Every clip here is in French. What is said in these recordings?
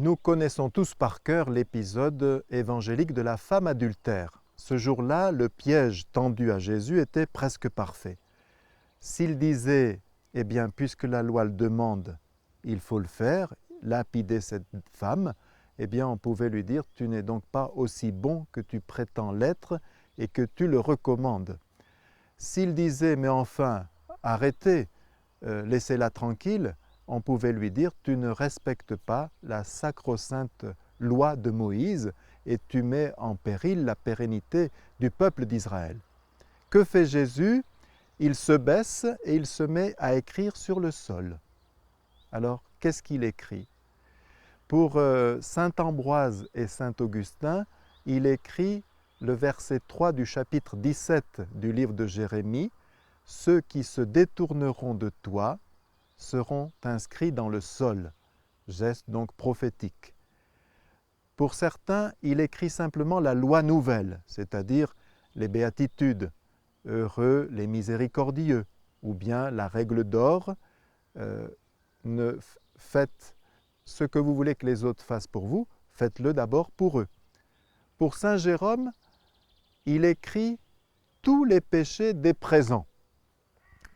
Nous connaissons tous par cœur l'épisode évangélique de la femme adultère. Ce jour-là, le piège tendu à Jésus était presque parfait. S'il disait « Eh bien, puisque la loi le demande, il faut le faire, lapider cette femme », eh bien, on pouvait lui dire « Tu n'es donc pas aussi bon que tu prétends l'être et que tu le recommandes ». S'il disait « Mais enfin, arrêtez, laissez-la tranquille », on pouvait lui dire « Tu ne respectes pas la sacro-sainte loi de Moïse et tu mets en péril la pérennité du peuple d'Israël ». Que fait Jésus? Il se baisse et il se met à écrire sur le sol. Alors, qu'est-ce qu'il écrit? Pour saint Ambroise et saint Augustin, il écrit le verset 3 du chapitre 17 du livre de Jérémie « Ceux qui se détourneront de toi seront inscrits dans le sol », geste donc prophétique. Pour certains, il écrit simplement la loi nouvelle, c'est-à-dire les béatitudes, heureux les miséricordieux, ou bien la règle d'or, faites ce que vous voulez que les autres fassent pour vous, faites-le d'abord pour eux. Pour saint Jérôme, il écrit tous les péchés des présents.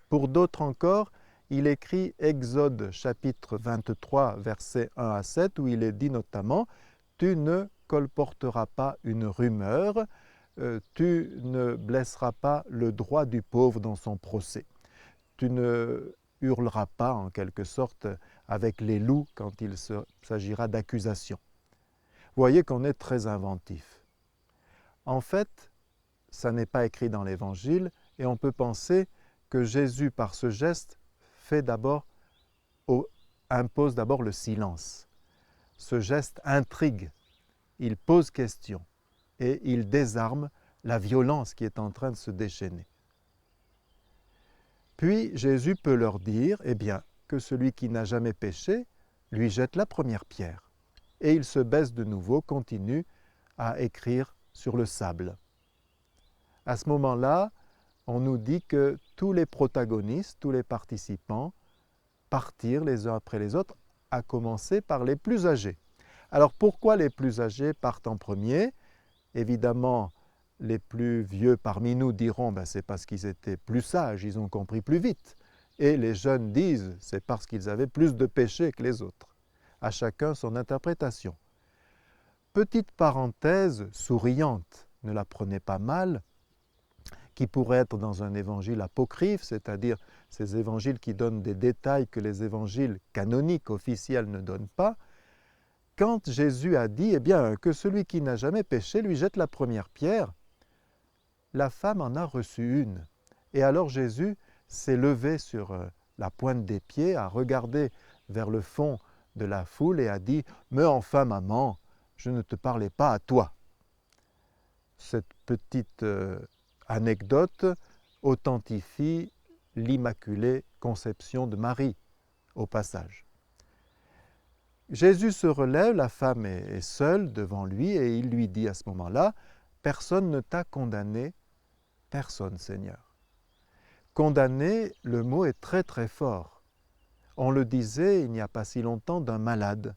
Pour d'autres encore, il écrit Exode chapitre 23, versets 1 à 7, où il est dit notamment « Tu ne colporteras pas une rumeur, tu ne blesseras pas le droit du pauvre dans son procès. Tu ne hurleras pas, en quelque sorte, avec les loups quand il s'agira d'accusations. » Vous voyez qu'on est très inventif. En fait, ça n'est pas écrit dans l'Évangile et on peut penser que Jésus, par ce geste, impose d'abord le silence. Ce geste intrigue, il pose question et il désarme la violence qui est en train de se déchaîner. Puis Jésus peut leur dire, eh bien, que celui qui n'a jamais péché lui jette la première pierre. Et il se baisse de nouveau, continue à écrire sur le sable. À ce moment-là, on nous dit que tous les protagonistes, tous les participants, partirent les uns après les autres, à commencer par les plus âgés. Alors pourquoi les plus âgés partent en premier? Évidemment, les plus vieux parmi nous diront c'est parce qu'ils étaient plus sages, ils ont compris plus vite. Et les jeunes disent c'est parce qu'ils avaient plus de péchés que les autres. À chacun son interprétation. Petite parenthèse souriante, ne la prenez pas mal, qui pourrait être dans un évangile apocryphe, c'est-à-dire ces évangiles qui donnent des détails que les évangiles canoniques officiels ne donnent pas. Quand Jésus a dit que celui qui n'a jamais péché lui jette la première pierre, la femme en a reçu une. Et alors Jésus s'est levé sur la pointe des pieds, a regardé vers le fond de la foule et a dit « Mais enfin, maman, je ne te parlais pas à toi ». Cette petite anecdote authentifie l'Immaculée Conception de Marie, au passage. Jésus se relève, la femme est seule devant lui et il lui dit à ce moment-là « Personne ne t'a condamné, personne, Seigneur ». Condamné, le mot est très très fort. On le disait il n'y a pas si longtemps d'un malade.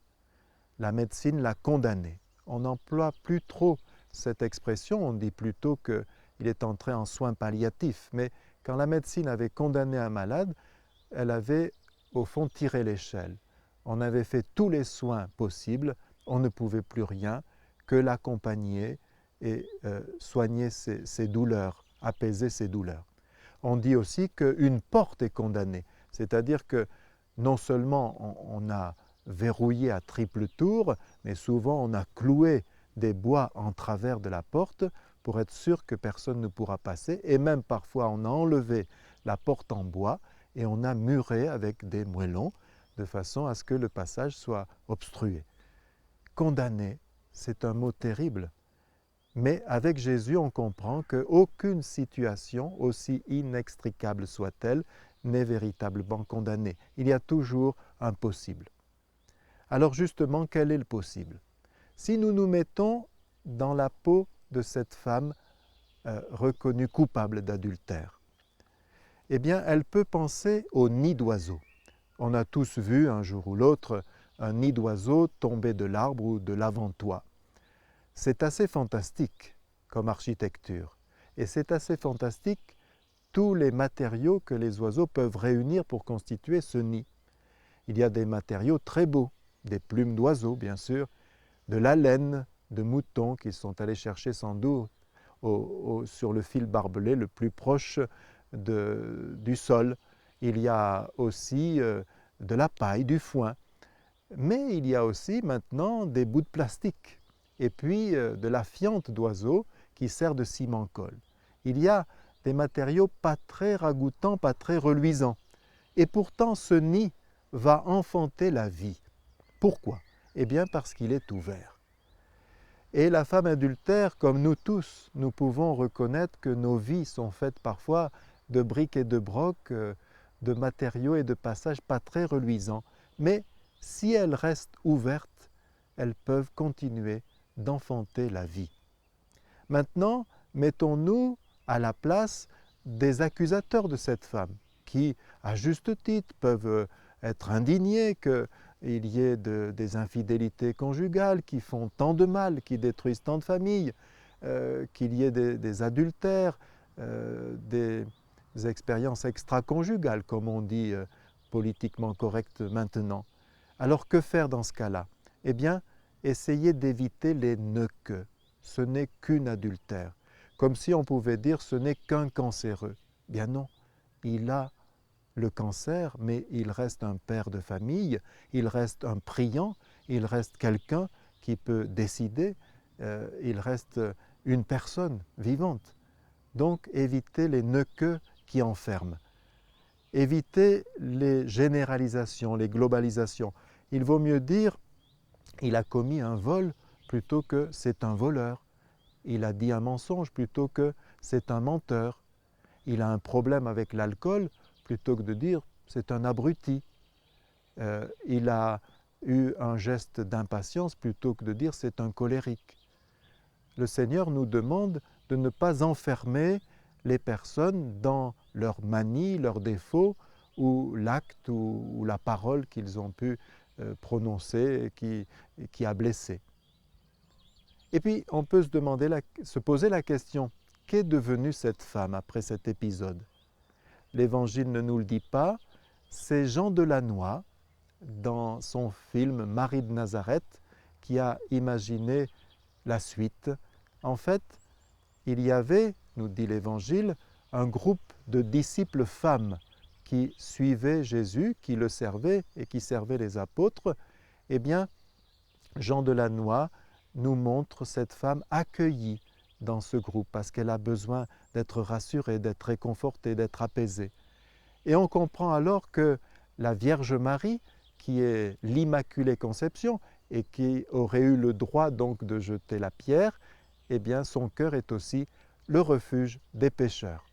La médecine l'a condamné. On n'emploie plus trop cette expression, on dit plutôt qu'il est entré en soins palliatifs. Mais quand la médecine avait condamné un malade, elle avait au fond tiré l'échelle. On avait fait tous les soins possibles, on ne pouvait plus rien que l'accompagner et soigner ses douleurs, apaiser ses douleurs. On dit aussi qu'une porte est condamnée, c'est-à-dire que non seulement on a verrouillé à triple tour, mais souvent on a cloué des bois en travers de la porte pour être sûr que personne ne pourra passer, et même parfois on a enlevé la porte en bois et on a muré avec des moellons de façon à ce que le passage soit obstrué. Condamné, c'est un mot terrible. Mais avec Jésus, on comprend qu'aucune situation, aussi inextricable soit-elle, n'est véritablement condamnée. Il y a toujours un possible. Alors justement, quel est le possible? Si nous nous mettons dans la peau de cette femme reconnue coupable d'adultère, eh bien, elle peut penser au nid d'oiseau. On a tous vu un jour ou l'autre un nid d'oiseau tombé de l'arbre ou de l'avant-toit. C'est assez fantastique comme architecture. Et c'est assez fantastique tous les matériaux que les oiseaux peuvent réunir pour constituer ce nid. Il y a des matériaux très beaux, des plumes d'oiseaux bien sûr, de la laine de moutons qu'ils sont allés chercher sans doute sur le fil barbelé le plus proche du sol. Il y a aussi de la paille, du foin. Mais il y a aussi maintenant des bouts de plastique et puis de la fiente d'oiseaux qui sert de ciment-colle. Il y a des matériaux pas très ragoûtants, pas très reluisants. Et pourtant, ce nid va enfanter la vie. Pourquoi? Eh bien parce qu'il est ouvert. Et la femme adultère, comme nous tous, nous pouvons reconnaître que nos vies sont faites parfois de briques et de brocs, de matériaux et de passages pas très reluisants. Mais si elles restent ouvertes, elles peuvent continuer d'enfanter la vie. Maintenant, mettons-nous à la place des accusateurs de cette femme, qui, à juste titre, peuvent être indignés qu'il y ait des infidélités conjugales qui font tant de mal, qui détruisent tant de familles, qu'il y ait des adultères, des expériences extra-conjugales, comme on dit politiquement correct maintenant. Alors que faire dans ce cas-là? Eh bien, essayer d'éviter les ne que. Ce n'est qu'une adultère. Comme si on pouvait dire ce n'est qu'un cancéreux. Bien non, il a le cancer, mais il reste un père de famille, il reste un priant, il reste quelqu'un qui peut décider, il reste une personne vivante. Donc éviter les ne que qui enferment. Éviter les généralisations, les globalisations. Il vaut mieux dire il a commis un vol plutôt que c'est un voleur. Il a dit un mensonge plutôt que c'est un menteur. Il a un problème avec l'alcool plutôt que de dire c'est un abruti. Il a eu un geste d'impatience plutôt que de dire c'est un colérique. Le Seigneur nous demande de ne pas enfermer les personnes dans leurs manies, leurs défauts ou l'acte ou la parole qu'ils ont pu prononcer qui a blessé. Et puis, on peut se poser la question, qu'est devenue cette femme après cet épisode? L'Évangile ne nous le dit pas. C'est Jean Delannoy, dans son film Marie de Nazareth, qui a imaginé la suite. En fait, il y avait, nous dit l'Évangile, un groupe de disciples femmes qui suivaient Jésus, qui le servaient et qui servaient les apôtres. Eh bien, Jean Delannoy nous montre cette femme accueillie dans ce groupe parce qu'elle a besoin d'être rassurée, d'être réconfortée, d'être apaisée. Et on comprend alors que la Vierge Marie, qui est l'Immaculée Conception et qui aurait eu le droit donc de jeter la pierre, eh bien son cœur est aussi le refuge des pécheurs.